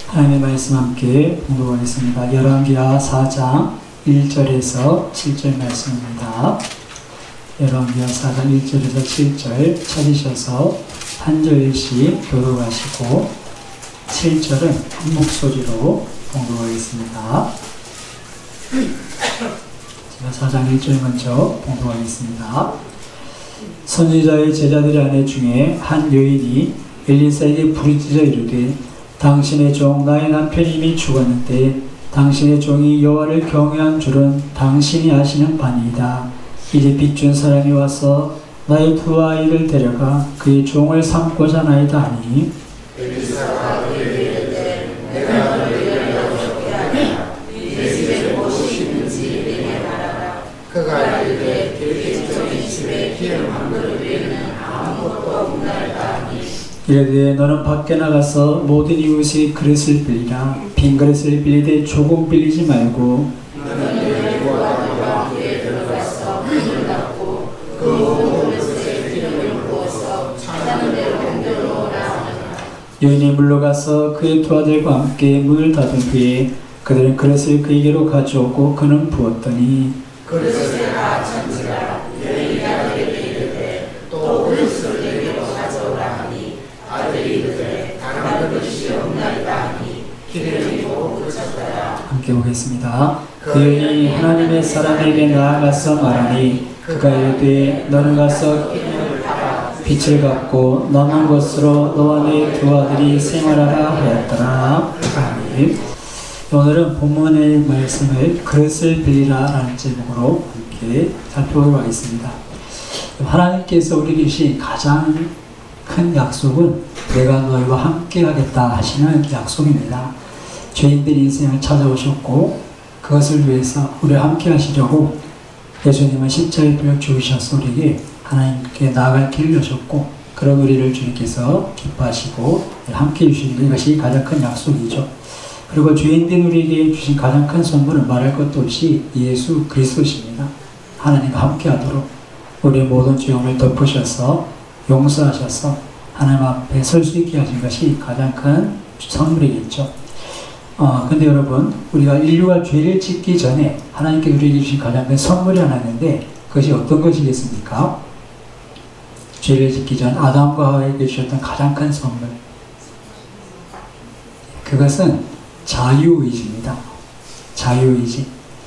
하나님의 말씀 함께 공부하겠습니다. 열왕기하 4장 1절에서 7절 말씀입니다. 열왕기하 4장 1절에서 7절 찾으셔서 한 절씩 교독하시고 7절은 한 목소리로 공부하겠습니다. 제가 4장 1절 먼저 공부하겠습니다. 선지자의 제자들 아내 중에 한 여인이 엘리사에게 부르짖어 이르되 당신의 종 나의 남편이 이미 죽었는데 당신의 종이 여호와를 경외한 줄은 당신이 아시는 바니이다. 이제 빚준 사람이 와서 나의 두 아이를 데려가 그의 종을 삼고자 나이다 하니 엘리사가 그에게 이르되 내가 너희를 어떻게 하냐 네 집에 무엇이 있는지 내게 말하라. 그가 이르되 빌기적인 집에 기름 한 그릇 외에는 아무것도 없나이다 하니 이르되 너는 밖에 나가서 모든 이웃의 그릇을 빌리라. 빈 그릇을 빌리되 조금 빌리지 말고 너는 내 부하들과 함께 들어가서 문을 닫고 그 모든 그릇에 기름을 부어서 찾는 대로 옮겨놓으라 하니라. 여인이 물러가서 그의 두 아들과 함께 문을 닫은 후에 그들은 그릇을 그에게로 가져오고 그는 부었더니 그릇을 다 찬지라. 여인이 아들에게 이르되 또 그릇을 내게로 가져오라 하니 아들이 이르되 다른 그릇이 없나이다 하니 기름이 또 그쳤더라. 함께 보겠습니다. 그 여인이 하나님의 사람에게 나아가서 말하니 그가 이르되 너는 가서 빛을 갖고 남은 것으로 너와 네 두 아들이 생활하라 하였더라. 아멘. 오늘은 본문의 말씀을 그릇을 빌리라 라는 제목으로 함께 살펴보도록 하겠습니다. 하나님께서 우리에게 주신 가장 큰 약속은 내가 너희와 함께 하겠다 하시는 약속입니다. 죄인들 인생을 찾아오셨고 그것을 위해서 우리와 함께 하시려고 예수님은 십자가에 달려 죽으셔서 우리에게 하나님께 나아갈 길을 여셨고 그런 우리를 주님께서 기뻐하시고 함께 해주시는 것이 가장 큰 약속이죠. 그리고 죄인된 우리에게 주신 가장 큰 선물은 말할 것도 없이 예수 그리스도십니다. 하나님과 함께 하도록 우리의 모든 죄악을 덮으셔서 용서하셔서 하나님 앞에 설 수 있게 하신 것이 가장 큰 선물이겠죠. 근데 여러분, 우리가 인류가 죄를 짓기 전에 하나님께 우리에게 주신 가장 큰 선물이 하나 있는데 그것이 어떤 것이겠습니까? 죄를 짓기 전 아담과 하와에게 주셨던 가장 큰 선물. 그것은 자유의지입니다. 자유의지.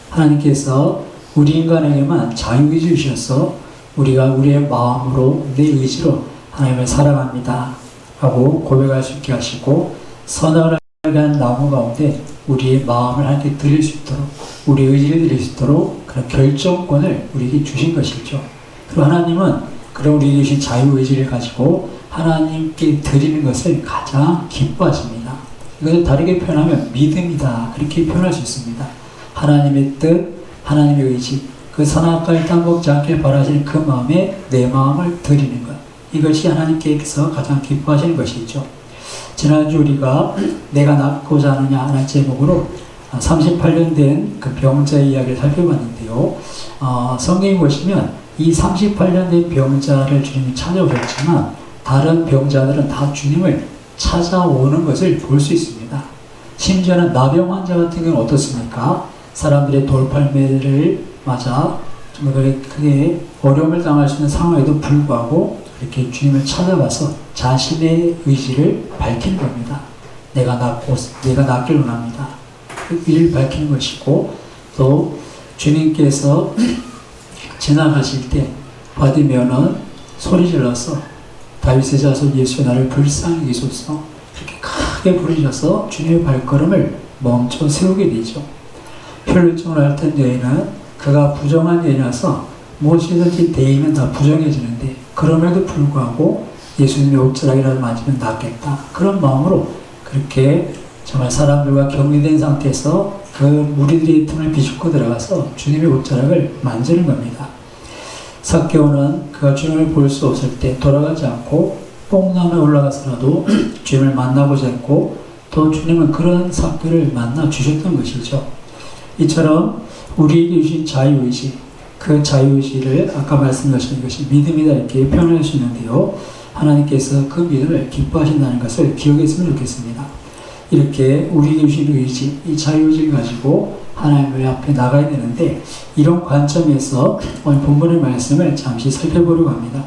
하나님께서 우리 인간에게만 자유의지 주셔서 우리가 우리의 마음으로 내 의지로 하나님을 사랑합니다 하고 고백할 수 있게 하시고 선악을 한 나무 가운데 우리의 마음을 하나님께 드릴 수 있도록 우리의 의지를 드릴 수 있도록 그런 결정권을 우리에게 주신 것이죠. 그리고 하나님은 그런 우리에게 주신 자유의지를 가지고 하나님께 드리는 것을 가장 기뻐하십니다. 이것을 다르게 표현하면 믿음이다 그렇게 표현할 수 있습니다. 하나님의 뜻, 하나님의 의지, 그 선악과를 따먹지 않길 바라시는 그 마음에 내 마음을 드리는 것, 이것이 하나님께서 가장 기뻐하시는 것이죠. 지난주 우리가 내가 낫고자 하느냐 하는 제목으로 38년 된 그 병자의 이야기를 살펴봤는데요. 성경에 보시면 이 38년 된 병자를 주님이 찾아오셨지만 다른 병자들은 다 주님을 찾아오는 것을 볼 수 있습니다. 심지어는 나병 환자 같은 경우는 어떻습니까? 사람들의 돌팔매를 맞아 정말 크게 어려움을 당할 수 있는 상황에도 불구하고 이렇게 주님을 찾아가서 자신의 의지를 밝히는 겁니다. 내가 낫길 원합니다. 그 일을 밝히는 것이고 또 주님께서 지나가실 때 바디메오는 소리질러서 다윗의 자손 예수의 나를 불쌍히 여기소서 이렇게 크게 부르셔서 주님의 발걸음을 멈춰 세우게 되죠. 혈루증을 앓던 여인은 그가 부정한 여인이라서 무엇이든지 대의는 다 부정해지는데 그럼에도 불구하고 예수님의 옷자락이라도 만지면 낫겠다 그런 마음으로 그렇게 정말 사람들과 격리된 상태에서 그 무리들의 틈을 비집고 들어가서 주님의 옷자락을 만지는 겁니다. 삭개오는 그가 주님을 볼 수 없을 때 돌아가지 않고 뽕나무에 올라가서라도 주님을 만나보자 했고 또 주님은 그런 삭개를 만나 주셨던 것이죠. 이처럼 우리에게 주신 자유의지, 그 자유의지를 아까 말씀하신 것이 믿음이다 이렇게 표현할 수 있는데요. 하나님께서 그 믿음을 기뻐하신다는 것을 기억했으면 좋겠습니다. 이렇게 우리에게 주신 의지, 이 자유의지를 가지고 하나님 앞에 나가야 되는데, 이런 관점에서 오늘 본문의 말씀을 잠시 살펴보려고 합니다.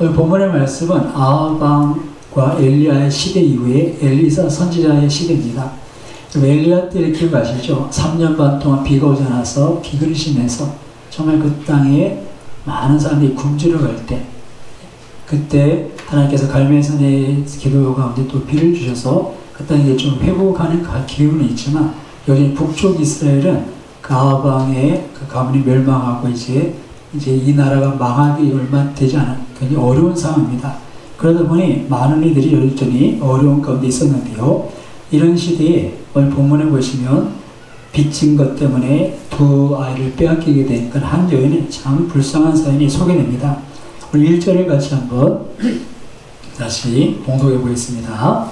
오늘 본문의 말씀은 아하방과 엘리야의 시대 이후에 엘리사 선지자의 시대입니다. 엘리야 때를 기억하시죠? 3년 반 동안 비가 오지 않아서 비그리시면서 정말 그 땅에 많은 사람들이 굶주려 갈 때, 그때 하나님께서 갈멜산의 기도 가운데 또 비를 주셔서 그 땅에 좀 회복하는 기운은 있지만, 여전히 북쪽 이스라엘은 그 아하방의 그 가문이 멸망하고 이제 이 나라가 망하기 얼마 되지 않은 굉장히 어려운 상황입니다. 그러다 보니 많은 이들이 여전히 어려운 가운데 있었는데요. 이런 시대에 오늘 본문에 보시면 빚진 것 때문에 두 아이를 빼앗기게 된 한 여인의 참 불쌍한 사연이 소개됩니다. 오늘 1절을 같이 한번 다시 봉독해 보겠습니다.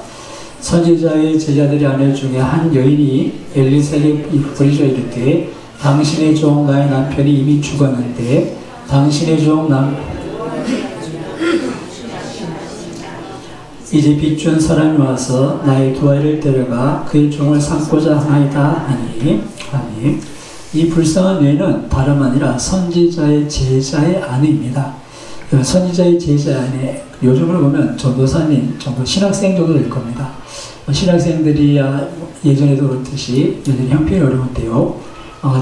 선지자의 제자들의 아내 중에 한 여인이 엘리사에게 부르짖어 이르되 당신의 종 나의 남편이 이미 죽었는데 당신의 종 이제 빚준 사람이 와서 나의 두 아이를 데려가 그의 종을 삼고자 하나이다 하니. 이 불쌍한 여인은 다름 아니라 선지자의 제자의 아내입니다. 선지자의 제자의 아내, 요즘으로 보면 전도사님 정도, 신학생 정도 될 겁니다. 신학생들이 예전에도 그렇듯이 여전히 형편이 어려운데요.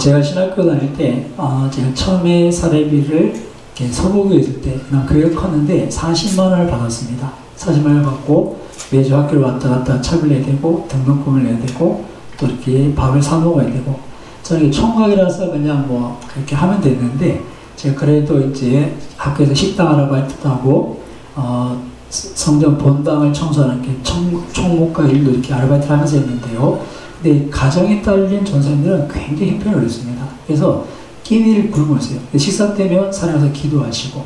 제가 신학교 다닐 때 제가 처음에 사례비를 서부교에 있을 때 교회가 컸는데 40만 원을 받았습니다. 40만 원을 받고 매주 학교를 왔다 갔다 차를 내야 되고 등록금을 내야 되고 또 이렇게 밥을 사 먹어야 되고, 저는 총각이라서 그냥 뭐 그렇게 하면 됐는데, 제가 그래도 이제 학교에서 식당 아르바이트도 하고 성전 본당을 청소하는 게 총목과 일도 이렇게 아르바이트를 하면서 했는데요. 근데 가정에 딸린 전사님들은 굉장히 형편이 어렵습니다. 그래서 끼니를 굶으세요. 식사 때면 사랑해서 기도하시고,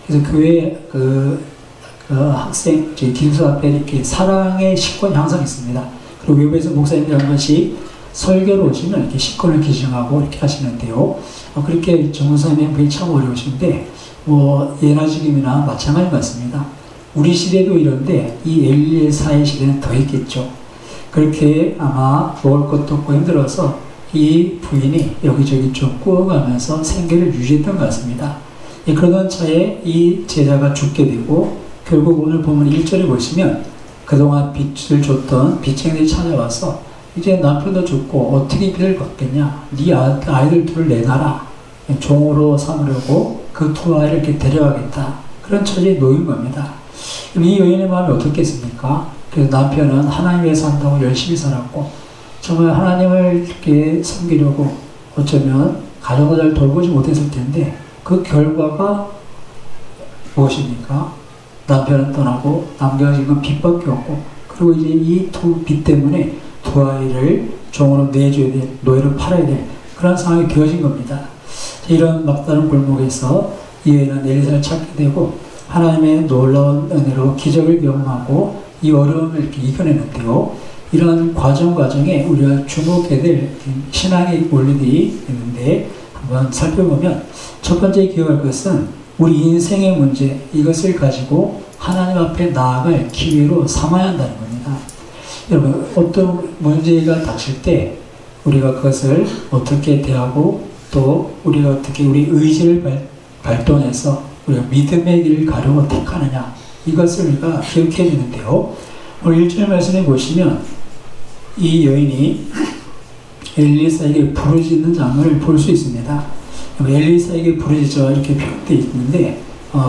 그래서 교회 학생, 기숙사 앞에 이렇게 사랑의 식권이 항상 있습니다. 그리고 외부에서 목사님들이 한 번씩 설교로 오시면 이렇게 식권을 기증하고 이렇게 하시는데요. 그렇게 전도사님의 형편이 참 어려우신데, 예나 지금이나 마찬가지 같습니다. 우리 시대도 이런데 이 엘리사의 시대는 더 했겠죠. 그렇게 아마 먹을 것도 없고 힘들어서 이 부인이 여기저기 좀 꾸어가면서 생계를 유지했던 것 같습니다. 그러던 차에 이 제자가 죽게 되고, 결국 오늘 보면 1절에 보시면 그동안 빚을 줬던 빚쟁이들이 찾아와서 이제 남편도 죽고 어떻게 빚을 갚겠냐, 네 아이들 둘을 내놔라, 종으로 삼으려고 그 두 아이를 이렇게 데려가겠다, 그런 처지에 놓인 겁니다. 이 여인의 마음이 어떻겠습니까? 그래서 남편은 하나님 위해 산다고 열심히 살았고, 정말 하나님을 이렇게 섬기려고 어쩌면 가정을 잘 돌보지 못했을 텐데, 그 결과가 무엇입니까? 남편은 떠나고 남겨진 건 빚밖에 없고, 그리고 이제 이 두 빚 때문에 두 아이를 종으로 내줘야 될, 노예로 팔아야 될 그런 상황이 되어진 겁니다. 이런 막다른 골목에서 이 여인은 엘리사를 찾게 되고, 하나님의 놀라운 은혜로 기적을 경험하고 이 어려움을 이렇게 이겨내는데요. 이런 과정에 우리가 주목해야 될 신앙의 원리들이 있는데, 한번 살펴보면 첫 번째 기억할 것은 우리 인생의 문제, 이것을 가지고 하나님 앞에 나아갈 기회로 삼아야 한다는 겁니다. 여러분, 어떤 문제가 닥칠 때 우리가 그것을 어떻게 대하고, 또 우리가 어떻게 우리 의지를 발동해서 우리가 믿음의 길을 가려고 택하느냐, 이것을 우리가 기억해야 되는데요. 오늘 1절 말씀에 보시면 이 여인이 엘리사에게 부르짖는 장면을 볼 수 있습니다. 엘리사에게 부르짖어 이렇게 표현되어 있는데,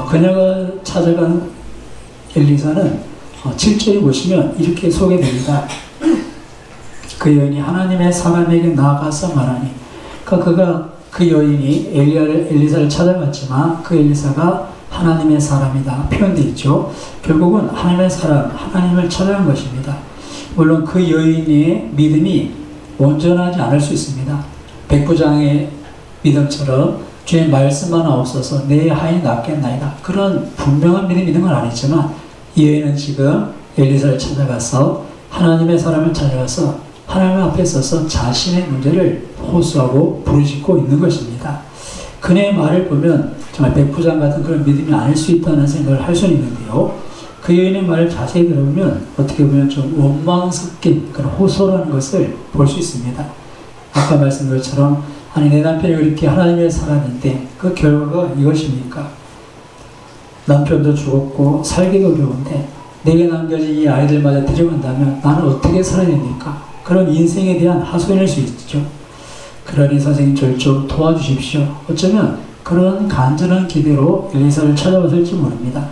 그녀가 찾아간 엘리사는 7절에 보시면 이렇게 소개됩니다. 그 여인이 하나님의 사람에게 나아가서 말하니, 그 여인이 엘리사를 찾아갔지만 그 엘리사가 하나님의 사람이다 표현되어 있죠. 결국은 하나님의 사람, 하나님을 찾아간 것입니다. 물론 그 여인의 믿음이 온전하지 않을 수 있습니다. 백부장의 믿음처럼 주의 말씀 하나 없어서 내 하인이 낫겠나이다, 그런 분명한 믿음이 있는 건 아니지만, 이 여인은 지금 엘리사를 찾아가서 하나님의 사람을 찾아가서 하나님 앞에 서서 자신의 문제를 호소하고 부르짖고 있는 것입니다. 그녀의 말을 보면 정말 백부장 같은 그런 믿음이 아닐 수 있다는 생각을 할 수는 있는데요. 그 여인의 말을 자세히 들어보면 어떻게 보면 좀 원망 섞인 그런 호소라는 것을 볼 수 있습니다. 아까 말씀드린 것처럼 아니 내 남편이 그렇게 하나님을 살았는데 그 결과가 이것입니까? 남편도 죽었고 살기도 어려운데 내게 남겨진 이 아이들마저 데려간다면 나는 어떻게 살아야 됩니까? 그런 인생에 대한 하소연일 수 있죠. 그러니 선생님 저를 좀 도와주십시오. 어쩌면 그런 간절한 기대로 엘리사를 찾아왔을지 모릅니다.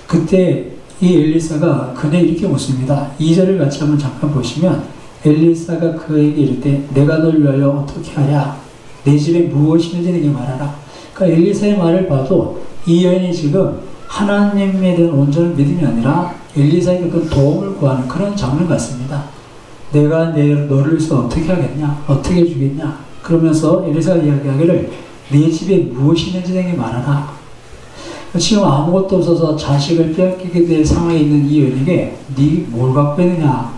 그때 이 엘리사가 그네 이렇게 묻습니다. 2절을 같이 한번 잠깐 보시면 엘리사가 그에게 이르되 내가 널 위하여 어떻게 하랴? 내 집에 무엇이 있는지 내게 말하라. 그러니까 엘리사의 말을 봐도 이 여인이 지금 하나님에 대한 온전한 믿음이 아니라 엘리사에게 그 도움을 구하는 그런 장면 같습니다. 내가 너를 위해서 어떻게 하겠냐? 어떻게 주겠냐? 그러면서 엘리사가 이야기하기를 내 집에 무엇이 있는지 내게 말하라. 지금 아무것도 없어서 자식을 빼앗기게 될 상황에 있는 이 여인에게 네 뭘 갖고 있느냐?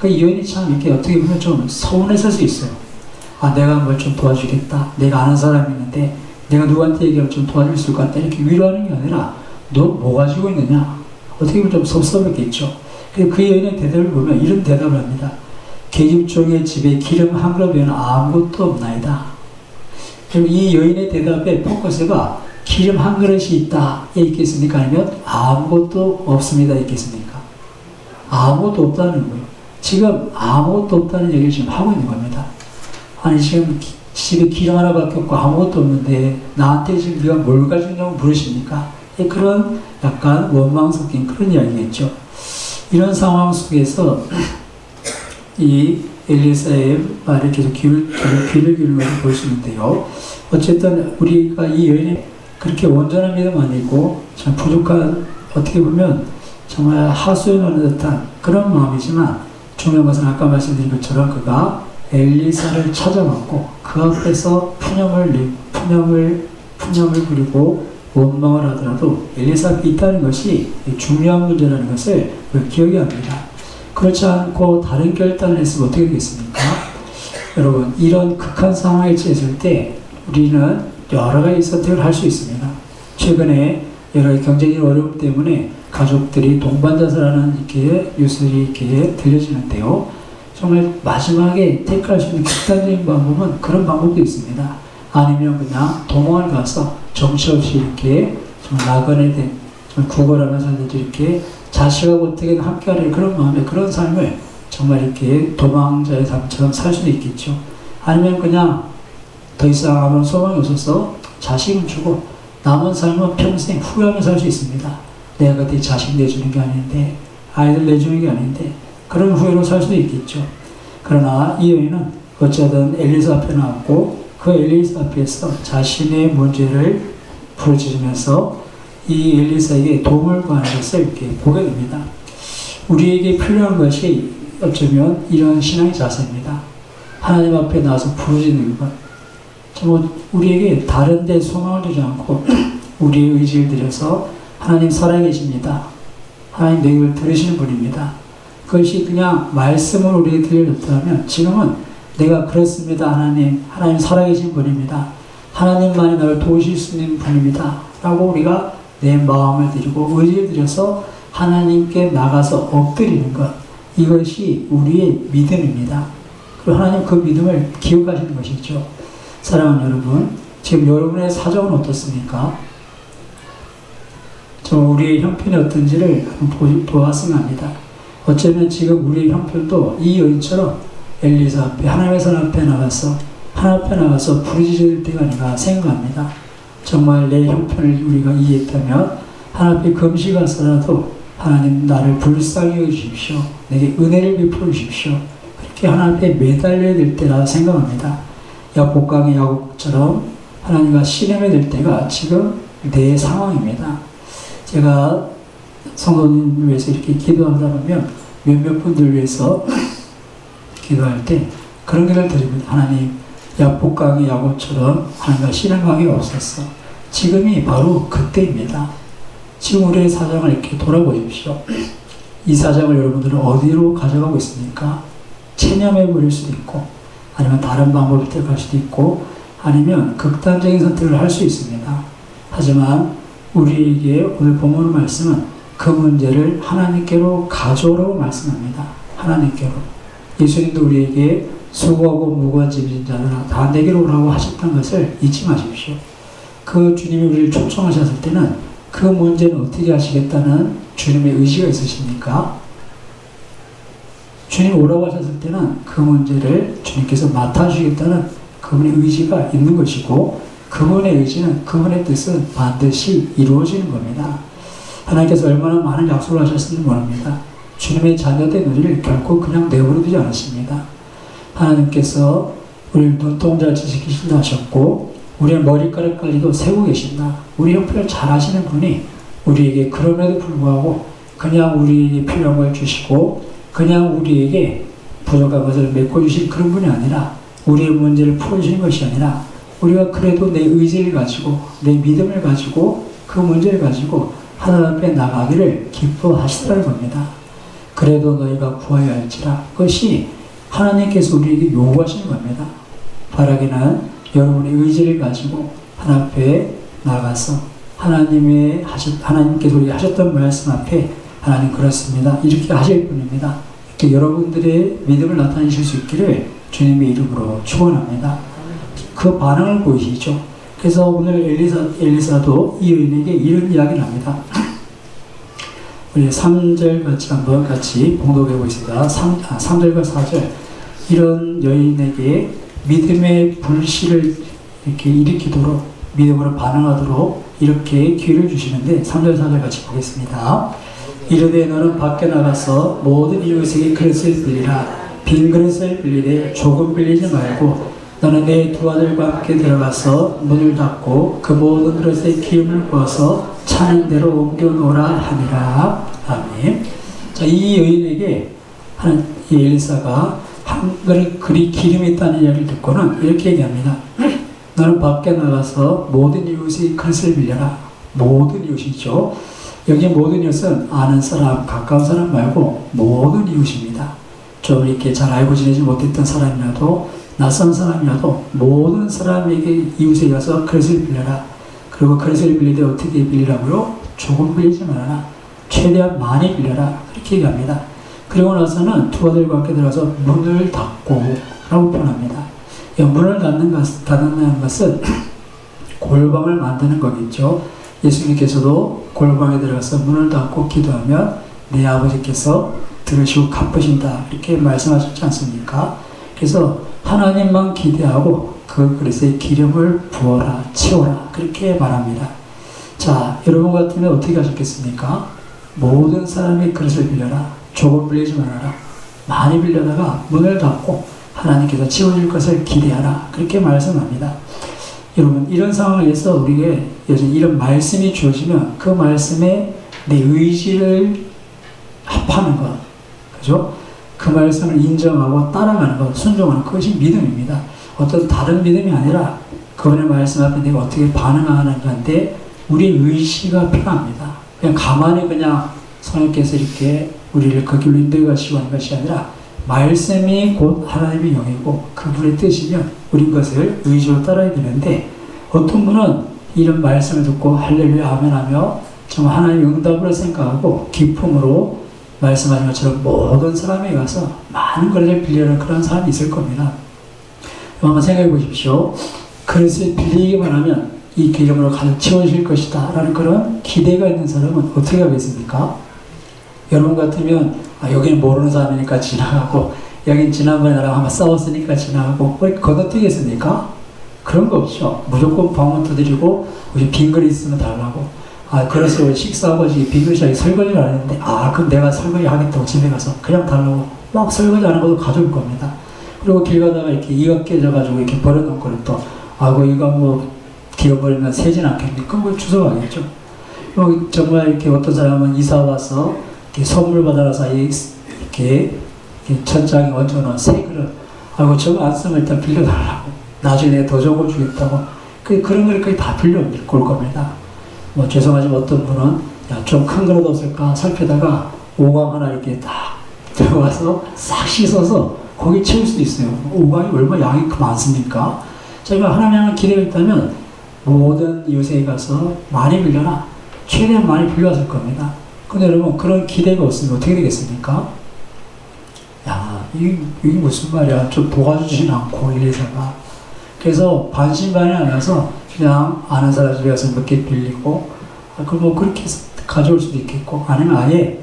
이 여인이 참 이렇게 어떻게 보면 좀 서운했을 수 있어요. 아, 내가 뭘 좀 도와주겠다. 내가 아는 사람이 있는데 내가 누구한테 얘기하면 좀 도와줄 수 있을 것 같다. 이렇게 위로하는 게 아니라 너 뭐 가지고 있느냐? 어떻게 보면 좀 섭섭했겠죠. 그 여인의 대답을 보면 이런 대답을 합니다. 계집종의 집에 기름 한 그릇 외에는 아무것도 없나이다. 그럼 이 여인의 대답의 포커스가 기름 한 그릇이 있다 있겠습니까? 아니면 아무것도 없습니다 있겠습니까? 아무것도 없다는 거예요. 지금 아무것도 없다는 얘기를 지금 하고 있는 겁니다. 아니 지금 집에 기름 하나밖에 없고 아무것도 없는데 나한테 지금 네가 뭘 가지고 있냐고 물으십니까? 그런 약간 원망 섞인 그런 이야기겠죠. 이런 상황 속에서 이 엘리사의 말에 계속 귀를 기울이는 것을 볼 수 있는데요. 어쨌든 우리가 이 여인이 그렇게 온전한 믿음 아니고 참 부족한 어떻게 보면 정말 하소연하는 듯한 그런 마음이지만 중요한 것은 아까 말씀드린 것처럼 그가 엘리사를 찾아왔고 그 앞에서 푸념을 부리고 원망을 하더라도 엘리사 앞에 있다는 것이 중요한 문제라는 것을 기억해야 합니다. 그렇지 않고 다른 결단을 했으면 어떻게 되겠습니까? 여러분 이런 극한 상황에 처했을 때 우리는 여러 가지 선택을 할 수 있습니다. 최근에 여러 가지 경제적인 어려움 때문에 가족들이 동반자살하는 이렇게 뉴스들이 이렇게 들려지는데요. 정말 마지막에 택할 수 있는 극단적인 방법은 그런 방법도 있습니다. 아니면 그냥 도망을 가서 정치 없이 이렇게 좀 나그네 된 구걸하면서 이렇게 자식하고 어떻게든 함께하려는 그런 마음의 그런 삶을 정말 이렇게 도망자의 삶처럼 살 수도 있겠죠. 아니면 그냥 더 이상 아무런 소망이 없어서 자식은 주고 남은 삶은 평생 후회하며 살 수 있습니다. 내가 그때 자식 내주는 게 아닌데 아이들 내주는 게 아닌데 그런 후회로 살 수도 있겠죠. 그러나 이 여인은 어쨌든 엘리사 앞에 나왔고 그 엘리사 앞에서 자신의 문제를 부르짖으면서 이 엘리사에게 도움을 구하는 것을 이렇게 보게 됩니다. 우리에게 필요한 것이 어쩌면 이런 신앙의 자세입니다. 하나님 앞에 나와서 부르짖는 것. 우리에게 다른 데 소망을 두지 않고 우리의 의지를 들여서 하나님 살아계십니다. 하나님 내 얘기를 들으시는 분입니다. 그것이 그냥 말씀을 우리에게 들려줬다면 지금은 내가 그렇습니다. 하나님 살아계신 분입니다. 하나님만이 나를 도우실 수 있는 분입니다. 라고 우리가 내 마음을 드리고 의지를 들여서 하나님께 나가서 엎드리는 것. 이것이 우리의 믿음입니다. 그리고 하나님 그 믿음을 기억하시는 것이죠. 사랑하는 여러분, 지금 여러분의 사정은 어떻습니까? 우리의 형편이 어떤지를 한번 보았으면 합니다. 어쩌면 지금 우리의 형편도 이 여인처럼 엘리사 앞에 하나님의 선 앞에 나가서 하나님 앞에 나가서 부르짖을 때가 아닌가 생각합니다. 정말 내 형편을 우리가 이해했다면 하나님 앞에 금식하서라도 하나님 나를 불쌍히 여기십시오. 내게 은혜를 베풀어 주십시오. 그렇게 하나님 앞에 매달려야 될 때라 생각합니다. 야복강의 야곱처럼 하나님과 씨름해야 될 때가 지금 내 상황입니다. 제가 성도님을 위해서 이렇게 기도하다 보면 몇몇 분들 위해서 기도할 때 그런 기도를 드립니다. 하나님, 야복강의 야곱처럼 하나님과 씨름하기 없었어. 지금이 바로 그때입니다. 지금 우리의 사정을 이렇게 돌아보십시오. 이 사정을 여러분들은 어디로 가져가고 있습니까? 체념해 버릴 수도 있고 아니면 다른 방법을 택할 수도 있고 아니면 극단적인 선택을 할 수 있습니다. 하지만 우리에게 오늘 본문 말씀은 그 문제를 하나님께로 가져오라고 말씀합니다. 하나님께로. 예수님도 우리에게 수고하고 무거운 짐진 자들아 다 내게로 오라고 하셨던 것을 잊지 마십시오. 그 주님이 우리를 초청하셨을 때는 그 문제는 어떻게 하시겠다는 주님의 의지가 있으십니까? 주님 오라고 하셨을 때는 그 문제를 주님께서 맡아주시겠다는 그분의 의지가 있는 것이고, 그분의 의지는, 그분의 뜻은 반드시 이루어지는 겁니다. 하나님께서 얼마나 많은 약속을 하셨는지 모릅니다. 주님의 자녀된 우리를 결코 그냥 내버려두지 않으십니다. 하나님께서 우리를 눈동자를 지키신다 하셨고, 우리의 머리카락까지도 세고 계신다. 우리 형편을 잘 아시는 분이 우리에게 그럼에도 불구하고 그냥 우리에게 필요한 걸 주시고, 그냥 우리에게 부족한 것을 메꿔주신 그런 분이 아니라, 우리의 문제를 풀어주신 것이 아니라, 우리가 그래도 내 의지를 가지고, 내 믿음을 가지고, 그 문제를 가지고 하나님 앞에 나가기를 기뻐하시더라는 겁니다. 그래도 너희가 구하여야 할지라. 그것이 하나님께서 우리에게 요구하시는 겁니다. 바라기는 여러분의 의지를 가지고 하나님 앞에 나가서 하나님께서 우리에게 하셨던 말씀 앞에 하나님 그렇습니다, 이렇게 하실 분입니다, 이렇게 여러분들의 믿음을 나타내실 수 있기를 주님의 이름으로 축원합니다. 그 반응을 보이시죠? 그래서 오늘 엘리사도 이 여인에게 이런 이야기를 합니다. 우리 3절 한번 같이 봉독해 보겠습니다. 3절과 4절. 이런 여인에게 믿음의 불씨를 이렇게 일으키도록, 믿음으로 반응하도록 이렇게 기회를 주시는데, 3절 4절 같이 보겠습니다. 이르되 너는 밖에 나가서 모든 이웃에게 그릇을 빌리라. 빈 그릇을 빌리되 조금 빌리지 말고 너는 내 두 아들과 함께 들어가서 문을 닫고 그 모든 그릇에 기름을 부어서 차는 대로 옮겨 놓으라 하니라. 아멘. 자, 이 여인에게 이 엘리사가 한 그릇 기름이 있다는 이야기를 듣고는 이렇게 얘기합니다. 너는 밖에 나가서 모든 이웃의 그릇을 빌려라. 모든 이웃이죠. 여기 모든 이웃은 아는 사람, 가까운 사람 말고 모든 이웃입니다. 좀 이렇게 잘 알고 지내지 못했던 사람이라도, 낯선 사람이라도 모든 사람에게, 이웃에 가서 그릇을 빌려라. 그리고 그릇을 빌릴 때 어떻게 빌리라고요? 조금 빌리지 말아라. 최대한 많이 빌려라. 그렇게 얘기합니다. 그리고 나서는 두 아들과 함께 들어가서 문을 닫고 라고 표현합니다. 문을 닫는 것은 골방을 만드는 거겠죠. 예수님께서도 골방에 들어가서 문을 닫고 기도하면 내 아버지께서 들으시고 갚으신다, 이렇게 말씀하셨지 않습니까? 그래서 하나님만 기대하고 그 그릇에 기름을 부어라, 채워라, 그렇게 말합니다. 자, 여러분 같으면 어떻게 하셨겠습니까? 모든 사람의 그릇을 빌려라. 조금 빌리지 말아라. 많이 빌려다가 문을 닫고 하나님께서 채워줄 것을 기대하라, 그렇게 말씀합니다. 여러분, 이런 상황에서 우리에게 이런 말씀이 주어지면 그 말씀에 내 의지를 합하는 것, 그죠? 그 말씀을 인정하고 따라가는 것, 순종하는 그것이 믿음입니다. 어떤 다른 믿음이 아니라 그분의 말씀 앞에 내가 어떻게 반응하는 건데, 우리의 의지가 필요합니다. 그냥 가만히 그냥 성령께서 이렇게 우리를 그 길로 인도해 가시고 하는 것이 아니라, 말씀이 곧 하나님의 영이고 그분의 뜻이면 우린 것을 의지로 따라야 되는데, 어떤 분은 이런 말씀을 듣고 할렐루야 아멘 하며 정말 하나님의 응답으로 생각하고 기쁨으로 말씀하신 것처럼 모든 사람에 가서 많은 것을 빌려는 그런 사람이 있을 겁니다. 한번 생각해 보십시오. 그릇을 빌리기만 하면 이 기름으로 가득 채워질 것이다 라는 그런 기대가 있는 사람은 어떻게 하겠습니까? 여러분 같으면 여기는 모르는 사람이니까 지나가고, 여긴 지난번에 나랑 한번 싸웠으니까 지나가고, 왜 건너뛰겠습니까? 그런 거 없죠. 무조건 방문 두드리고, 우리 빈 그릇 있으면 달라고. 그래서 식사하고 빈 그릇이 설거지를 안 했는데, 그럼 내가 설거지 하겠다고 집에 가서 그냥 달라고 막 설거지 하는 것도 가져올 겁니다. 그리고 길 가다가 이렇게 이가 깨져가지고 이렇게 버려놓은 거를 또, 이거 뭐 기어 버리면 새진 않겠니? 그걸 주워가겠죠. 정말 이렇게 어떤 사람은 이사 와서 이렇게 선물 받아서 이렇게 천장에 얹어놓은 새 그릇, 저거 안 쓰면 일단 빌려달라고, 나중에 더 좋은 거 주겠다고, 그런 걸 거의 다 빌려올 겁니다. 뭐 죄송하지만 어떤 분은 좀 큰 그릇 없을까 살피다가 오광 하나 이렇게 딱 들어가서 싹 씻어서 거기 채울 수도 있어요. 오광이 얼마나 양이 많습니까? 제가 하나님을 기대가 있다면 모든 이웃에 가서 많이 빌려라. 최대한 많이 빌려왔을 겁니다. 근데 여러분 그런 기대가 없으면 어떻게 되겠습니까? 야, 이게 무슨 말이야? 좀 도와주진 않고 일리사가. 그래서 반신반의하면서 그냥 아는 사람 집에 가서 몇 개 빌리고, 그걸 뭐 그렇게 해서 가져올 수도 있겠고, 아니면 아예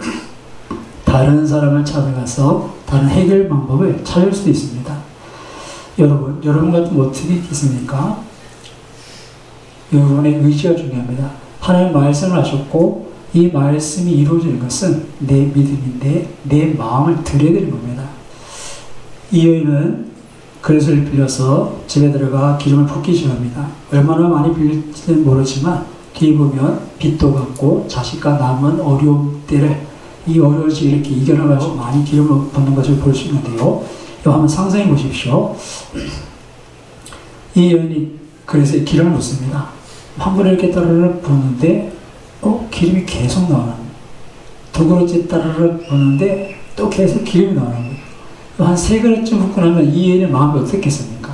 다른 사람을 찾아가서 다른 해결 방법을 찾을 수도 있습니다. 여러분 같으면 어떻게 있겠습니까? 여러분의 의지가 중요합니다. 하나님 말씀을 하셨고 이 말씀이 이루어지는 것은 내 믿음인데 내 마음을 드려야 되는 겁니다. 이 여인은 그릇을 빌려서 집에 들어가 기름을 붓기 시작합니다. 얼마나 많이 빌릴지는 모르지만 뒤에 보면 빚도 갚고 자식과 남은 어려움 때를 이 어려운 시기를 이렇게 이겨나가서 많이 기름을 붓는 것을 볼 수 있는데요. 이거 한번 상상해 보십시오. 이 여인이 그래서 기름을 붓습니다. 한 번에 이렇게 따르르 부는데 기름이 계속 나오는 거예요. 두 그릇째 따르르 부는데 또 계속 기름이 나오는 거예요. 한 세 그릇쯤 붓고 나면 이 여인의 마음이 어떻겠습니까?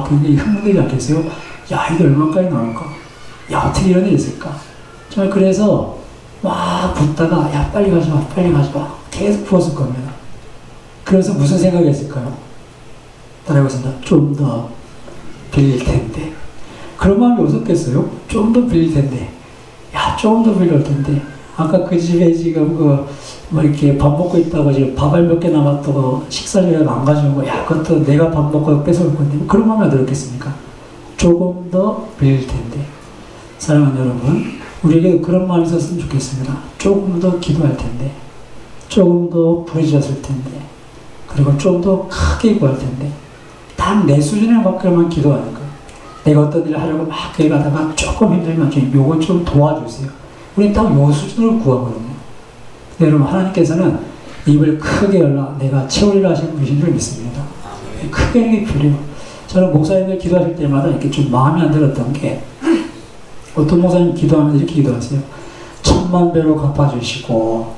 굉장히 흥분되지 않겠어요? 야, 이게 얼마까지 나올까? 야, 어떻게 이런 일이 있을까? 정말 그래서 막 붓다가 야, 빨리 가져와, 빨리 가져와. 계속 부었을 겁니다. 그래서 무슨 생각이 했을까요? 따라해보겠습니다. 좀 더 빌릴 텐데. 그런 마음이 없었겠어요? 좀 더 빌릴 텐데. 야, 조금 더 빌릴 텐데. 아까 그 집에 지금 뭐 이렇게 밥 먹고 있다고 지금 밥알 몇 개 남았다고 식사료를 안 가져오고, 야, 그것도 내가 밥 먹고 뺏어올 건데. 그런 마음이 안 들었겠습니까? 조금 더 빌릴 텐데. 사랑하는 여러분, 우리에게 그런 마음이 있었으면 좋겠습니다. 조금 더 기도할 텐데. 조금 더 부르짖었을 텐데. 그리고 좀 더 크게 구할 텐데. 딱 내 수준에 맞게만 기도하는 거예요. 내가 어떤 일을 하려고 막 거기 가다가 조금 힘들면 요거 좀 도와주세요. 우리 딱 요 수준으로 구하거든요. 여러분, 하나님께서는 입을 크게 열라 내가 채우리라 하시는 분이신 줄 믿습니다. 크게 하는 게 필요해요. 저는 목사님들 기도하실 때마다 이렇게 좀 마음이 안 들었던 게, 어떤 목사님 기도하면 이렇게 기도하세요. 10,000배로 갚아주시고,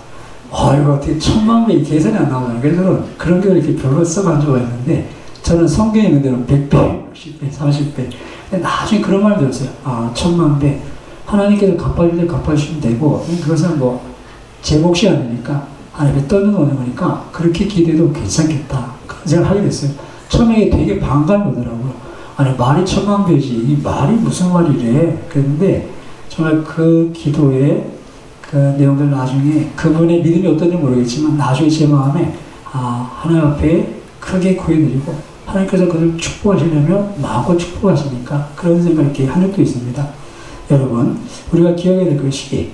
이거 어떻게 10,000,000배 계산이 안 나오나요? 그래서 그런 게 이렇게 별로 써간 적가 있는데, 저는 성경에 있는 대로 100배, 60배, 30배. 근데 나중에 그런 말 들었어요. 10,000,000배. 하나님께서 갚아줄 때 갚아주시면 되고, 그것은 뭐, 제 몫이 아니니까, 하나님께 떠는 거니까, 그렇게 기대도 괜찮겠다. 그런 생각을 하게 됐어요. 처음에 되게 반감이 오더라고요. 아니, 말이 10,000,000배지. 이 말이 무슨 말이래. 그랬는데, 정말 그 기도의 그 내용들 나중에 그분의 믿음이 어떤지 모르겠지만, 나중에 제 마음에, 하나님 앞에 크게 구해드리고, 하나님께서 그를 축복하시려면 마음껏 축복하시니까 그런 생각을 이렇게 한 적도 있습니다. 여러분, 우리가 기억해야 될 것이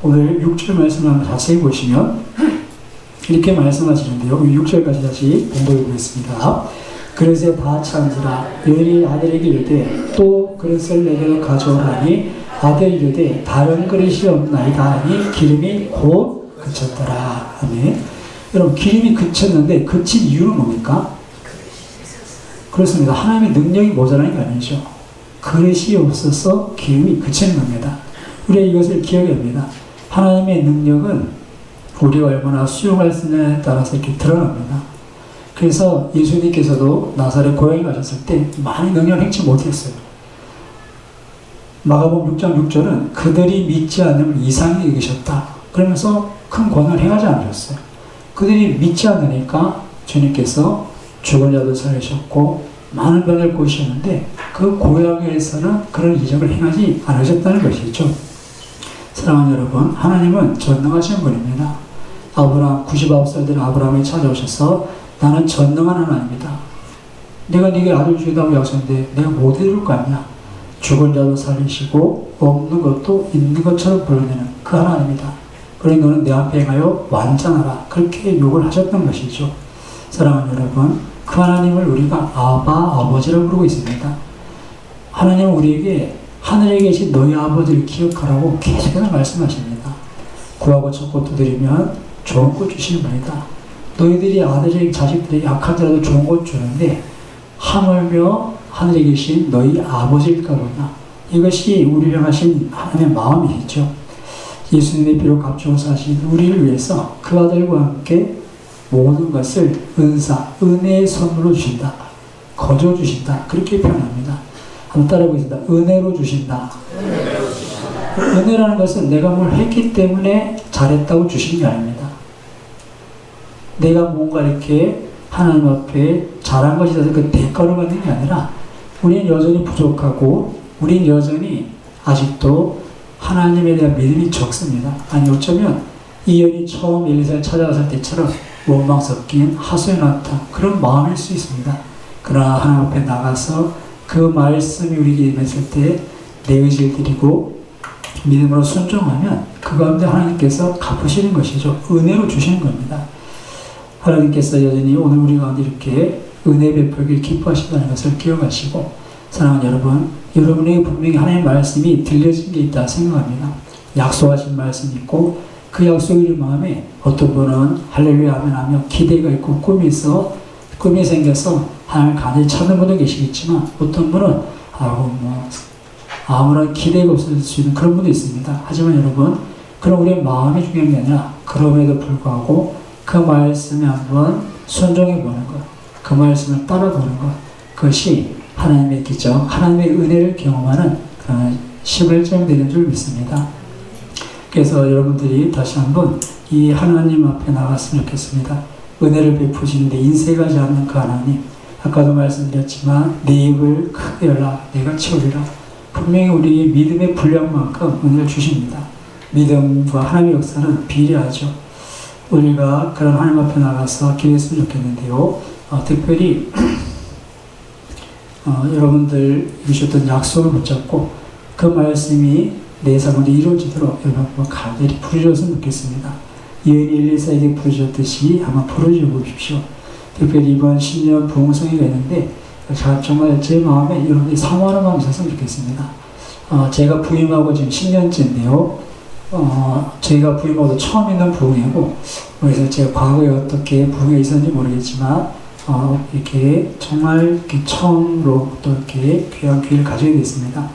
오늘 6절 말씀을 한번 자세히 보시면 이렇게 말씀하시는데요. 6절까지 다시 공부해 보겠습니다. 그릇에 다 찬지라 여인이 아들에게 이르되 또 그릇을 내게로 가져오라니 아들이 이르되 다른 그릇이 없나이다 하니 기름이 곧 그쳤더라. 아멘. 여러분, 기름이 그쳤는데 그친 이유는 뭡니까? 그렇습니다. 하나님의 능력이 모자라는 게 아니죠. 그릇이 없어서 기름이 그치는 겁니다. 우리가 이것을 기억해야 합니다. 하나님의 능력은 우리가 얼마나 수용할 수 있느냐에 따라서 이렇게 드러납니다. 그래서 예수님께서도 나사렛 고향에 가셨을 때 많이 능력을 행치 못했어요. 마가복음 6장 6절은 그들이 믿지 않으면 이상히 여기셨다. 그러면서 큰 권한을 행하지 않으셨어요. 그들이 믿지 않으니까 주님께서 죽은 자도 살리셨고 많은 병을 고치셨는데 그 고향에서는 그런 이적을 행하지 않으셨다는 것이죠. 사랑하는 여러분, 하나님은 전능하신 분입니다. 아브라함 99살 된 아브라함이 찾아오셔서 나는 전능한 하나님이다. 내가 네게 아들 주겠다고 약속했는데 내가 못 이룰 거 아니야. 죽은 자도 살리시고 없는 것도 있는 것처럼 보여내는 그 하나님이다. 그러니 너는 내 앞에 행하여 완전하라. 그렇게 욕을 하셨던 것이죠. 사랑하는 여러분, 그 하나님을 우리가 아버지라고 부르고 있습니다. 하나님은 우리에게 하늘에 계신 너희 아버지를 기억하라고 계속해서 말씀하십니다. 구하고 찾고 두드리면 좋은 것 주시는 분이다. 너희들이 아들에게 자식들에게 약한 자라도 좋은 것 주는데 하물며 하늘에 계신 너희 아버지일까 보냐. 이것이 우리를 향하신 하나님의 마음이죠. 예수님의 피로 값주어서 하신 우리를 위해서 그 아들과 함께 모든 것을 은혜의 선물로 주신다. 거저 주신다. 그렇게 표현합니다. 한번 따라해보겠습니다. 은혜로 주신다. 은혜라는 것은 내가 뭘 했기 때문에 잘했다고 주신 게 아닙니다. 내가 뭔가 이렇게 하나님 앞에 잘한 것이 돼서 그 대가를 받는 게 아니라 우리는 여전히 부족하고 우리는 여전히 아직도 하나님에 대한 믿음이 적습니다. 아니 어쩌면 이연이 처음 엘리사를 찾아갔을 때처럼 원망 섞인 하소연 같은 그런 마음일 수 있습니다. 그러나 하나님 앞에 나가서 그 말씀이 우리에게 임했을 때 내 의지를 드리고 믿음으로 순종하면 그 가운데 하나님께서 갚으시는 것이죠. 은혜로 주시는 겁니다. 하나님께서 여전히 오늘 우리 가운데 이렇게 은혜 베풀기를 기뻐하신다는 것을 기억하시고 사랑하는 여러분, 여러분에게 분명히 하나님의 말씀이 들려진 게 있다 생각합니다. 약속하신 말씀이 있고 그 약속이 우리 마음에 어떤 분은 할렐루야 하면 하며 기대가 있고 꿈이 생겨서 하나님을 간절히 찾는 분도 계시겠지만 어떤 분은 아무런 기대가 없을 수 있는 그런 분도 있습니다. 하지만 여러분, 그럼 우리의 마음이 중요한 게 아니라 그럼에도 불구하고 그 말씀에 한번 순종해 보는 것, 그 말씀을 따라보는 것, 그것이 하나님의 기적, 하나님의 은혜를 경험하는 그런 시발점이 되는 줄 믿습니다. 그래서 여러분들이 다시 한번 이 하나님 앞에 나갔으면 좋겠습니다. 은혜를 베푸시는데 인색하지 않는 그 하나님, 아까도 말씀드렸지만 내 입을 크게 열라 내가 채우리라. 분명히 우리 믿음의 분량만큼 은혜를 주십니다. 믿음과 하나님의 역사는 비례하죠. 우리가 그런 하나님 앞에 나가서 기도했으면 좋겠는데요. 특별히 여러분들 주셨던 약속을 붙잡고 그 말씀이 내 삶에 이루어지도록 여러분 간절히 부르셨으면 좋겠습니다. 예언이 엘리사에게 부르셨듯이 한번 부르짖어 보십시오. 특별히 이번 신년 부흥성회가 있는데 정말 제 마음에 여러분들이 사모하는 마음이 있었으면 좋겠습니다. 제가 부임하고 지금 10년째인데요. 저희가 부임하고도 처음 있는 부흥이고, 그래서 제가 과거에 어떻게 부흥에 있었는지 모르겠지만, 이렇게 정말 이렇게 처음으로 또 이렇게 귀한 기회를 가지게 됐습니다.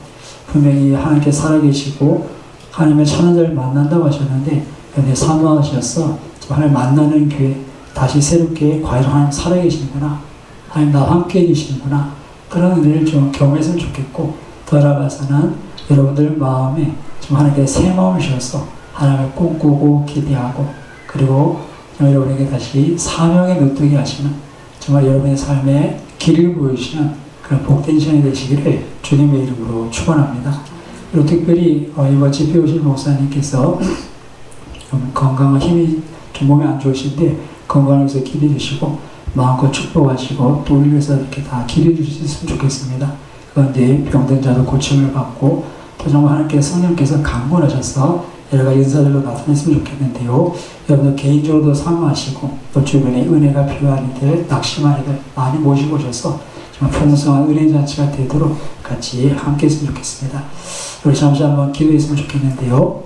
분명히 하나님께 살아계시고, 하나님의 찬한 자를 만난다고 하셨는데, 근데 사모하셔서 하나님 만나는 기회, 다시 새롭게 과연 하나님 살아계시는구나, 하나님 나와 함께 계시는구나, 그런 은혜를 좀 경험했으면 좋겠고, 더 나아가서는 여러분들 마음에 좀 하나님께 새 마음을 주셔서 하나님을 꿈꾸고 기대하고 그리고 여러분에게 다시 사명에 노뜨게 하시는 정말 여러분의 삶에 길을 보여주시는 그런 복된 시간이 되시기를 주님의 이름으로 축원합니다. 그리고 특별히 이번 집회 오신 목사님께서 좀 건강한 힘이 좀 몸이 안 좋으신데 건강을 위해서 기도해 주시고 마음껏 축복하시고 또 우리 위해서 이렇게 다 기도해 주셨으면 좋겠습니다. 그런데 병든 자도 고침을 받고 또 정말 하나님께서 성령께서 강권하셔서 여러 가지 은사들로 나타냈으면 좋겠는데요. 여러분들 개인적으로도 사모하시고 또 주변에 은혜가 필요한 이들, 낙심한 이들 많이 모시고 오셔서 정말 풍성한 은혜 잔치가 되도록 같이 함께 했으면 좋겠습니다. 우리 잠시 한번 기도했으면 좋겠는데요.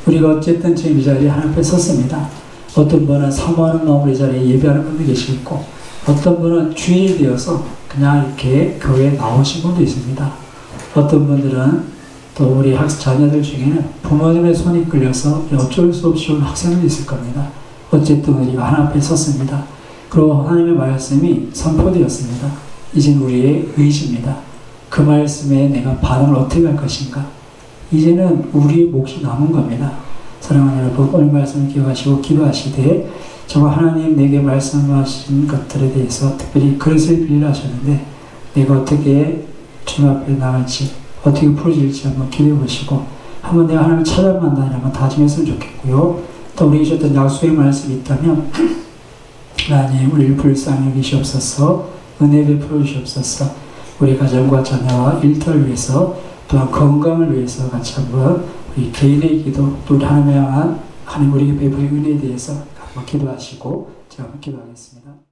우리가 어쨌든 지금 이 자리에 하나님 앞에 섰습니다. 어떤 분은 사모하는 마음으로 이 자리에 예배하는 분도 계시고 어떤 분은 주일이 되어서 그냥 이렇게 교회에 나오신 분도 있습니다. 어떤 분들은 또 우리 자녀들 중에는 부모님의 손이 끌려서 어쩔 수 없이 온 학생들이 있을 겁니다. 어쨌든 우리가 하나님 앞에 섰습니다. 그리고 하나님의 말씀이 선포되었습니다. 이제는 우리의 의지입니다. 그 말씀에 내가 반응을 어떻게 할 것인가. 이제는 우리의 몫이 남은 겁니다. 사랑하는 여러분, 오늘 말씀을 기억하시고 기도하시되 정말 하나님 내게 말씀하신 것들에 대해서 특별히 그릇을 빌려 하셨는데 내가 어떻게 주님 앞에 나갈지 어떻게 풀어질지 한번 기도해 보시고 한번 내가 하나님을 찾아 만나는 한번 다짐했으면 좋겠고요. 또 우리 주셨던 약속의 말씀이 있다면 하나님 우리를 불쌍히 여기시옵소서, 은혜 베풀어 주시옵소서, 우리 가정과 자녀와 일터를 위해서 또한 건강을 위해서 같이 한번 우리 개인의 기도 또 하나님을 향한 하나님 우리에게 베풀 은혜에 대해서 한번 기도하시고 제가 한번 기도하겠습니다.